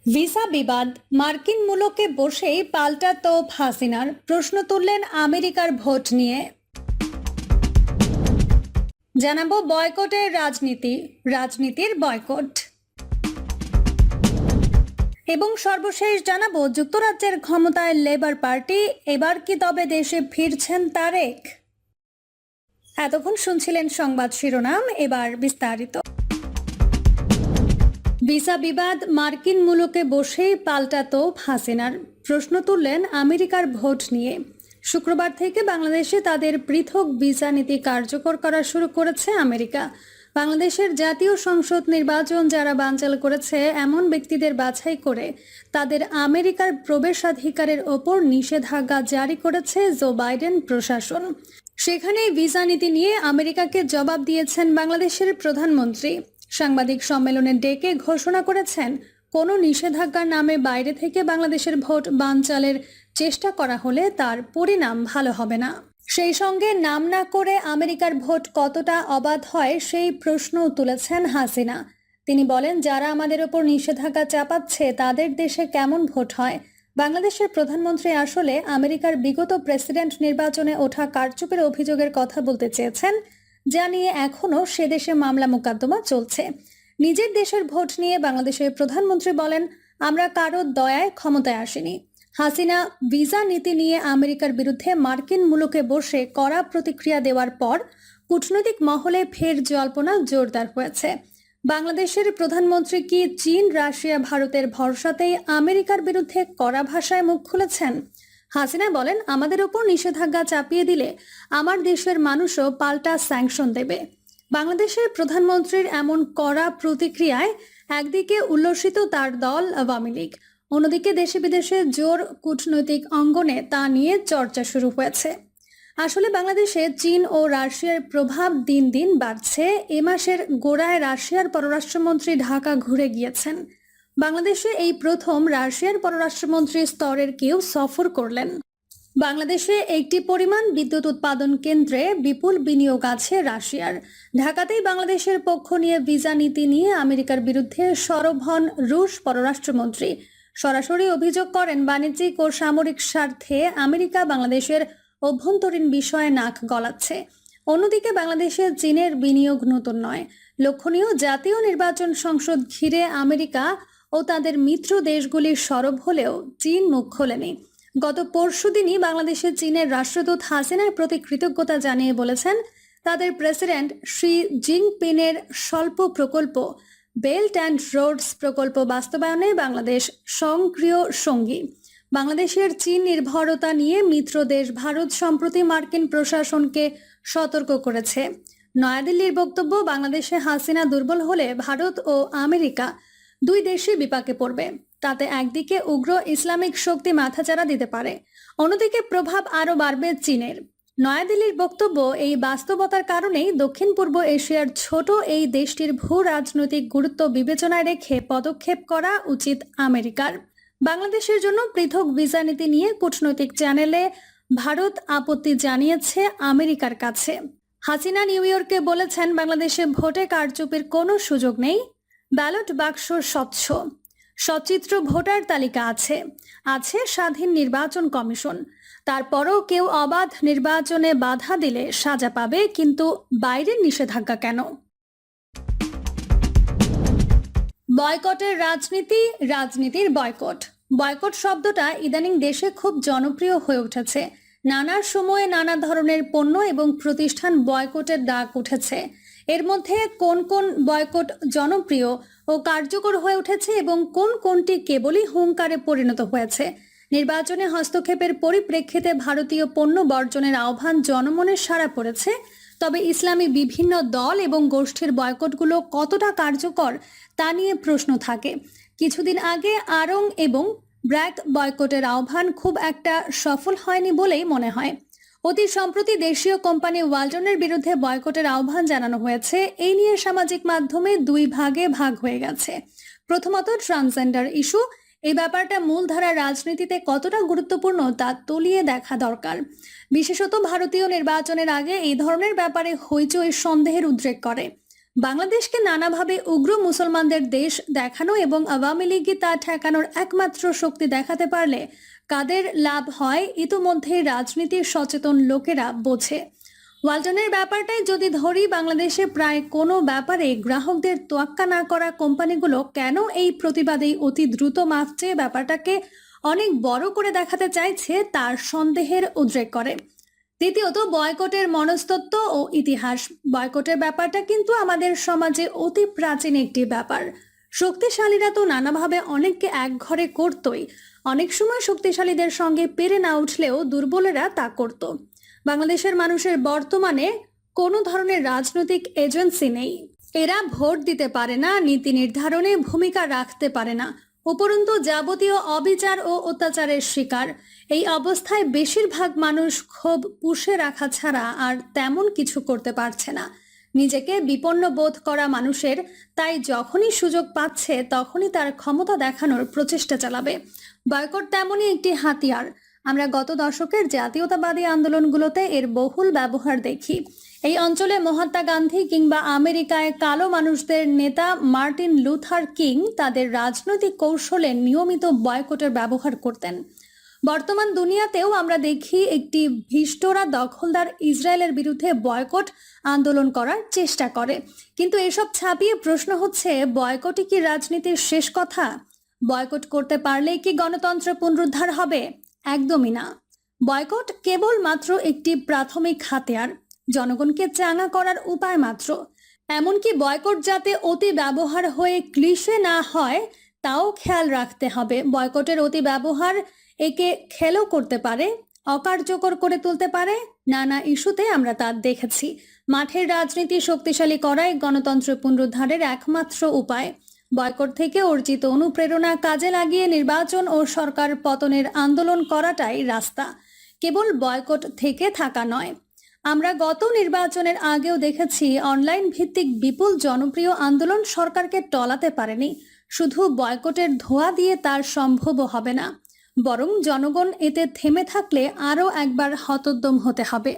Visa বিবাদ, মার্কিন মুলুকে বসেই পাল্টা তোপ হাসিনার। প্রশ্ন তুললেন আমেরিকার ভোট নিয়ে। জানাবো বয়কটের রাজনীতি, রাজনীতির বয়কট। এবং সর্বশেষ জানাবো যুক্তরাজ্যের ক্ষমতায় লেবার পার্টি, এবার কি তবে দেশে ফিরছেন তারেক? এতক্ষণ শুনছিলেন সংবাদ শিরোনাম, এবার বিস্তারিত। ভিসা বিবাদ, মার্কিন মুলুকে বসেই পাল্টা তোপ হাসিনার। প্রশ্ন তুললেন আমেরিকার ভোট নিয়ে। শুক্রবার থেকে বাংলাদেশে তাদের পৃথক ভিসা নীতি কার্যকর করা শুরু করেছে আমেরিকা। বাংলাদেশের জাতীয় সংসদ নির্বাচন যারা বানচাল করেছে এমন ব্যক্তিদের বাছাই করে তাদের আমেরিকার প্রবেশাধিকারের ওপর নিষেধাজ্ঞা জারি করেছে জো বাইডেন প্রশাসন। সেখানেই ভিসা নীতি নিয়ে আমেরিকাকে জবাব দিয়েছেন বাংলাদেশের প্রধানমন্ত্রী। সাংবাদিক সম্মেলনে ডেকে ঘোষণা করেছেন, কোনো নিষেধাজ্ঞার নামে বাইরে থেকে বাংলাদেশের ভোট বানচালের চেষ্টা করা হলে তার পরিণাম ভালো হবে না। সেই সঙ্গে নাম না করে আমেরিকার ভোট কতটা অবাধ হয় সেই প্রশ্নও তুলেছেন হাসিনা। তিনি বলেন, যারা আমাদের ওপর নিষেধাজ্ঞা চাপাচ্ছে তাদের দেশে কেমন ভোট হয়। বাংলাদেশের প্রধানমন্ত্রী আসলে আমেরিকার বিগত প্রেসিডেন্ট নির্বাচনে ওঠা কারচুপির অভিযোগের কথা বলতে চেয়েছেন, যা নিয়ে এখনও সে দেশে মামলা মোকদ্দমা চলছে। নিজের দেশের ভোট নিয়ে বাংলাদেশের প্রধানমন্ত্রী বলেন, আমরা কারো দয়ায় ক্ষমতায় আসিনি। হাসিনা ভিসা নীতি নিয়ে আমেরিকার বিরুদ্ধে মার্কিন মুলুকে বসে কড়া প্রতিক্রিয়া দেওয়ার পর কূটনৈতিক মহলে ফের জল্পনা জোরদার হয়েছে। বাংলাদেশের প্রধানমন্ত্রী কি চীন, রাশিয়া, ভারতের ভরসাতেই আমেরিকার বিরুদ্ধে কড়া ভাষায় মুখ খুলেছেন? হাসিনা বলেন, আমাদের ওপর নিষেধাজ্ঞা চাপিয়ে দিলে আমার দেশের মানুষও পাল্টা স্যাংশন দেবে। বাংলাদেশের প্রধানমন্ত্রীর এমন কড়া প্রতিক্রিয়ায় একদিকে উল্লসিত তার দল আওয়ামী লীগ, অন্যদিকে দেশে বিদেশে জোর কূটনৈতিক অঙ্গনে তা নিয়ে চর্চা শুরু হয়েছে। আসলে বাংলাদেশে চীন ও রাশিয়ার প্রভাব দিন দিন বাড়ছে। এ মাসের গোড়ায় রাশিয়ার পররাষ্ট্রমন্ত্রী ঢাকা ঘুরে গিয়েছেন। বাংলাদেশে এই প্রথম রাশিয়ার পররাষ্ট্রমন্ত্রী স্তরের কেউ সফর করলেন। বাংলাদেশে একটি পরিমাণ বিদ্যুৎ উৎপাদন কেন্দ্রে বিপুল বিনিয়োগ আছে রাশিয়ার। ঢাকাতেই বাংলাদেশের পক্ষ নিয়ে ভিসা নীতি নিয়ে আমেরিকার বিরুদ্ধে সরব হন রুশ পররাষ্ট্রমন্ত্রী। সরাসরি অভিযোগ করেন, বাণিজ্যিক ও সামরিক স্বার্থে আমেরিকা বাংলাদেশের অভ্যন্তরীণ বিষয়ে নাক গলাচ্ছে। অন্যদিকে বাংলাদেশে চীনের বিনিয়োগ নতুন নয়। লক্ষণীয়, জাতীয় নির্বাচন সংসদ ঘিরে আমেরিকা ও তাদের মিত্র দেশগুলির সরব হলেও চীন মুখ খোলেনি। গত পরশুদিনই বাংলাদেশে চীনের রাষ্ট্রদূত হাসিনার প্রতি কৃতজ্ঞতা জানিয়ে বলেছেন, তাদের প্রেসিডেন্ট শি জিনপিংয়ের স্বল্প প্রকল্প বেল্ট অ্যান্ড রোডস প্রকল্প বাস্তবায়নে বাংলাদেশ সক্রিয় সঙ্গী। বাংলাদেশের চীন নির্ভরতা নিয়ে মিত্র দেশ ভারত সম্প্রতি মার্কিন প্রশাসনকে সতর্ক করেছে। নয়াদিল্লির বক্তব্য, বাংলাদেশে হাসিনা দুর্বল হলে ভারত ও আমেরিকা দুই দেশই বিপাকে পড়বে। তাতে একদিকে উগ্র ইসলামিক শক্তি মাথাচাড়া দিতে পারে, অন্যদিকে প্রভাব আরও বাড়বে চীনের। নয়াদিল্লির বক্তব্য, এই বাস্তবতার কারণেই দক্ষিণ পূর্ব এশিয়ার ছোট এই দেশটির ভূ রাজনৈতিক গুরুত্ব বিবেচনায় রেখে পদক্ষেপ করা উচিত আমেরিকার। বাংলাদেশের জন্য পৃথক ভিসা নীতি নিয়ে কূটনৈতিক চ্যানেলে ভারত আপত্তি জানিয়েছে আমেরিকার কাছে। হাসিনা নিউ ইয়র্কে বলেছেন, বাংলাদেশে ভোটে কারচুপির কোনো সুযোগ নেই। ব্যালট বাক্স স্বচ্ছ, সচিত্র ভোটার তালিকা আছে, আছে স্বাধীন নির্বাচন কমিশন। তারপরও কেউ অবাধ নির্বাচনে বাধা দিলে সাজা পাবে, কিন্তু বাইরের নিষেধাজ্ঞা কেন? বয়কটের রাজনীতি, রাজনীতির বয়কট। বয়কট শব্দটা ইদানিং দেশে খুব জনপ্রিয় হয়ে উঠেছে। নানা সময়ে নানা ধরনের পণ্য এবং প্রতিষ্ঠান বয়কটের ডাক উঠেছে। এর মধ্যে কোন কোন বয়কট জনপ্রিয় ও কার্যকর হয়ে উঠেছে এবং কোনটি কেবলই হুঙ্কারে পরিণত হয়েছে? নির্বাচনে হস্তক্ষেপের পরিপ্রেক্ষিতে ভারতীয় পণ্য বর্জনের আহ্বান জনমনে সাড়া পড়েছে। তবে ইসলামী বিভিন্ন দল এবং গোষ্ঠীর বয়কটগুলো কতটা কার্যকর তা নিয়ে প্রশ্ন থাকে। কিছুদিন আগে আড়ং এবং ব্র্যাক বয়কটের আহ্বান খুব একটা সফল হয়নি বলেই মনে হয়। অতি সম্প্রতি দেশীয় কোম্পানি ওয়ালটনের বিরুদ্ধে বয়কটের আহ্বান জানানো হয়েছে। এই নিয়ে সামাজিক মাধ্যমে দুই ভাগে ভাগ হয়ে গেছে। প্রথমত, ট্রান্সজেন্ডার ইস্যু। এই ব্যাপারটা মূলধারা রাজনীতিতে কতটা গুরুত্বপূর্ণ তা তলিয়ে দেখা দরকার। বিশেষত ভারতীয় নির্বাচনের আগে এই ধরনের ব্যাপারে হইচই সন্দেহের উদ্রেক করে। বাংলাদেশকে নানাভাবে উগ্র মুসলমানদের দেশ দেখানো এবং আওয়ামী লীগই তা ঠেকানোর একমাত্র শক্তি দেখাতে পারলে কাদের লাভ হয় ইতোমধ্যে রাজনীতির সচেতন লোকেরা বোঝে। ওয়ালটনের ব্যাপারটাই যদি ধরি, বাংলাদেশে প্রায় কোনো ব্যাপারে গ্রাহকদের তোয়াক্কা না করা কোম্পানিগুলো কেন এই প্রতিবাদেই অতি দ্রুত মাপ চেয়ে ব্যাপারটাকে অনেক বড় করে দেখাতে চাইছে তার সন্দেহের উদ্রেক করে। দ্বিতীয়ত, বয়কটের মনস্তত্ত্ব ও ইতিহাস। বয়কটের ব্যাপারটা কিন্তু আমাদের সমাজে অতি প্রাচীন একটি ব্যাপার। শক্তিশালীরা তো নানাভাবে অনেককে একঘরে করতই, অনেক সময় শক্তিশালীদের সঙ্গে পেরে না উঠলেও দুর্বলেরা তা করত। বাংলাদেশের মানুষের বর্তমানে কোনো ধরনের রাজনৈতিক এজেন্সি নেই। এরা ভোট দিতে পারে না, নীতি নির্ধারণে ভূমিকা রাখতে পারে না, উপরন্তু যাবতীয় অবিচার ও অত্যাচারের শিকার। এই অবস্থায় বেশিরভাগ মানুষ ক্ষোভ পুষে রাখা ছাড়া আর তেমন কিছু করতে পারছে না। নিজেকে বিপন্ন বোধ করা মানুষের তাই যখনই সুযোগ পাচ্ছে তখনই তার ক্ষমতা দেখানোর প্রচেষ্টা চালাবে। বয়কট তেমনই একটি হাতিয়ার। আমরা গত দশকের জাতীয়তাবাদী আন্দোলনগুলোতে এর বহুল ব্যবহার দেখি। এই অঞ্চলে মহাত্মা গান্ধী কিংবা আমেরিকায় কালো মানুষদের নেতা মার্টিন লুথার কিং তাদের রাজনৈতিক কৌশলে নিয়মিত বয়কটের ব্যবহার করতেন। বর্তমান দুনিয়াতেও আমরা দেখি একটি ভীষ্টরা দখলদার ইসরায়েলের বিরুদ্ধে বয়কট আন্দোলন করার চেষ্টা করে। কিন্তু এসব ছাপিয়ে প্রশ্ন হচ্ছে, বয়কটই কি রাজনীতির শেষ কথা? বয়কট করতে পারলেই কি গণতন্ত্র পুনরুদ্ধার হবে? একদমই না। বয়কট কেবলমাত্র একটি প্রাথমিক হাতিয়ার, জনগণকে চাঙা করার উপায় মাত্র। এমনকি বয়কট যাতে অতি ব্যবহার হয়ে ক্লিশে না হয় তাও খেয়াল রাখতে হবে। বয়কটের অতি ব্যবহার একে খেলো করতে পারে, অকার্যকর করে তুলতে পারে। নানা ইস্যুতে আমরা তা দেখেছি। মাঠের রাজনীতি শক্তিশালী করাই গণতন্ত্র পুনরুদ্ধারের একমাত্র উপায়। বয়কট থেকে অর্জিত অনুপ্রেরণা কাজে লাগিয়ে নির্বাচন ও সরকার পতনের আন্দোলন করাটাই রাস্তা, কেবল বয়কট থেকে থাকা নয়। আমরা গত নির্বাচনের আগেও দেখেছি অনলাইন ভিত্তিক বিপুল জনপ্রিয় আন্দোলন সরকারকে টলাতে পারেনি। শুধু বয়কটের ধোঁয়া দিয়ে তার সম্ভবও হবে না, বরং জনগণ এতে থেমে থাকলে আরও একবার হতোদ্যম হতে হবে।